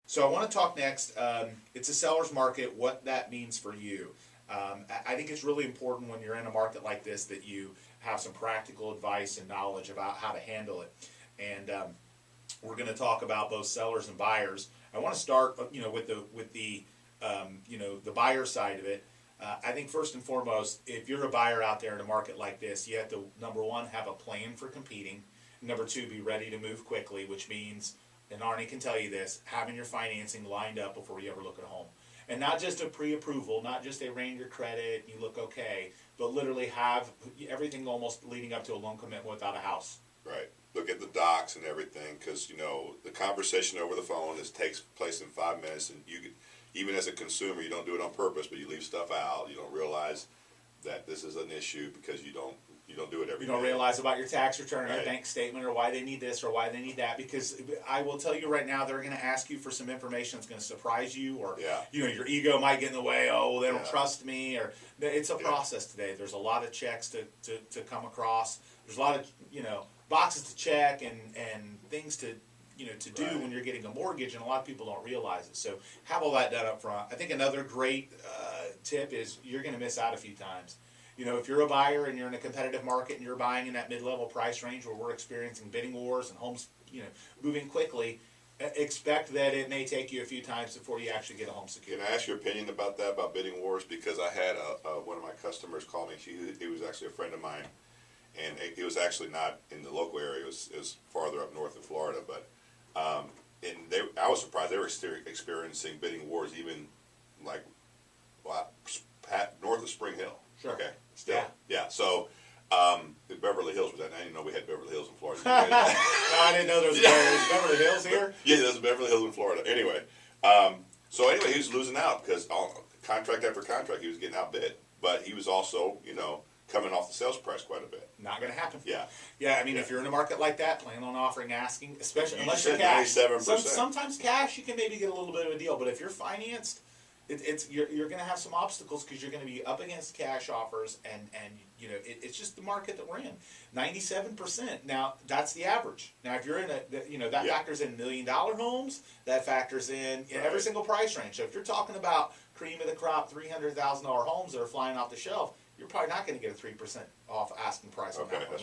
So I want to talk next. It's a seller's market, what that means for you. I think it's really important when you're in a market like this that you have some practical advice and knowledge about how to handle it. And we're going to talk about both sellers and buyers. I want to start, with the buyer side of it. I think first and foremost, if you're a buyer out there in a market like this, you have to, number one, have a plan for competing. Number two, be ready to move quickly, which means, and Arnie can tell you this, having your financing lined up before you ever look at a home. And not just a pre-approval, not just they ran your credit, you look okay, but literally have everything almost leading up to a loan commitment without a house. Right. Look at the docs and everything, because the conversation over the phone takes place in 5 minutes, and even as a consumer, you don't do it on purpose, but you leave stuff out. You don't realize that this is an issue because you don't do it every day. You don't realize about your tax return or Right. your bank statement or why they need this or why they need that, because I will tell you right now, they're going to ask you for some information that's going to surprise you, or your ego might get in the way. Oh, they don't trust me, or it's a process today. There's a lot of checks to come across. There's a lot of boxes to check and things to do when you're getting a mortgage, and a lot of people don't realize it. So have all that done up front. I think another great tip is you're going to miss out a few times. If you're a buyer and you're in a competitive market and you're buying in that mid-level price range where we're experiencing bidding wars and homes, moving quickly, expect that it may take you a few times before you actually get a home secured. Can I ask your opinion about that, about bidding wars? Because I had one of my customers call me. He was actually a friend of mine, and it was actually not in the local area. It was farther up north in Florida, but I was surprised they were experiencing bidding wars even north of Spring Hill. Sure. Okay. Still. Yeah. So Beverly Hills was that. I didn't know we had Beverly Hills in Florida. No, I didn't know there was Beverly Hills here. Yeah, there's Beverly Hills in Florida. Anyway, he was losing out because contract after contract he was getting outbid, but he was also coming off the sales price quite a bit. Not going to happen. Yeah. Yeah, I mean, if you're in a market like that, plan on offering asking, especially unless you're cash. cash. 97%. Sometimes cash, you can maybe get a little bit of a deal, but if you're financed, you're going to have some obstacles because you're going to be up against cash offers, and it's just the market that we're in. 97%. Now that's the average. Now if you're in that factors in $1 million homes, that factors in every single price range. So if you're talking about cream of the crop $300,000 homes that are flying off the shelf, you're probably not going to get a 3% off asking price on that one.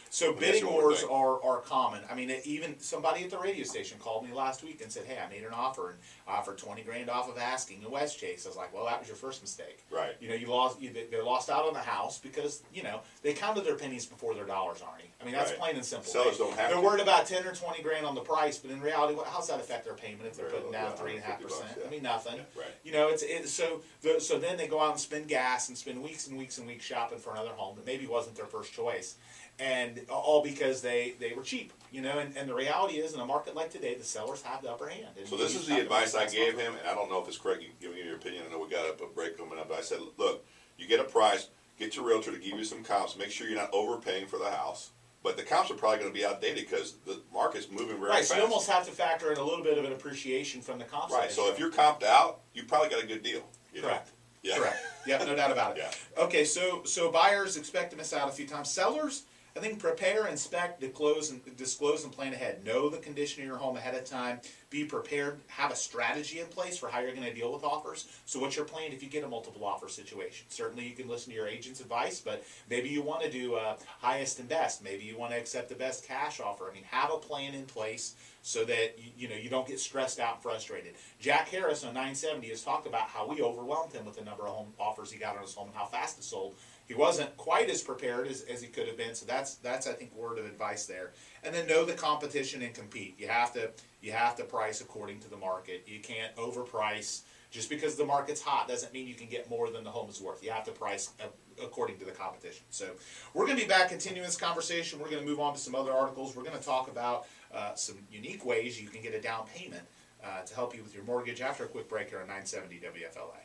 So bidding wars are common. I mean, even somebody at the radio station called me last week and said, "Hey, I made an offer and I offered $20,000 off of asking in West Chase." I was like, "Well, that was your first mistake. Right. They lost out on the house because they counted their pennies before their dollars, Arnie. I mean, that's plain and simple. Sellers don't have. They're worried about $10,000 or $20,000 on the price, but in reality, how's that affect their payment if they're putting down 3.5%? I mean, nothing. Right. So then they go out and spend gas and spend weeks and weeks and weeks shopping for another home that maybe wasn't their first choice, and all because they were cheap. And the reality is, in a market like today, the sellers have the upper hand. So this is the advice I gave him, and I don't know if it's correct. You can give me your opinion. I know we got a break coming up, but I said, look, you get a price, get your realtor to give you some comps, make sure you're not overpaying for the house. But the comps are probably going to be outdated because the market's moving very fast. So you almost have to factor in a little bit of an appreciation from the comps. Right, so if you're comped out, you probably got a good deal. Correct. Yeah. Correct. Yep, no doubt about it. Yeah. Okay, so buyers expect to miss out a few times. Sellers, I think, prepare, inspect, disclose, and plan ahead. Know the condition of your home ahead of time. Be prepared. Have a strategy in place for how you're going to deal with offers. So what's your plan if you get a multiple offer situation? Certainly you can listen to your agent's advice, but maybe you want to do highest and best. Maybe you want to accept the best cash offer. I mean, have a plan in place so that you don't get stressed out and frustrated. Jack Harris on 970 has talked about how we overwhelmed him with the number of home offers he got on his home and how fast it sold. He wasn't quite as prepared as he could have been, so that's I think word of advice there. And then know the competition and compete. You have to price according to the market. You can't overprice. Just because the market's hot doesn't mean you can get more than the home is worth. You have to price according to the competition. So we're going to be back continuing this conversation. We're going to move on to some other articles. We're going to talk about some unique ways you can get a down payment to help you with your mortgage after a quick break here on 970 WFLA.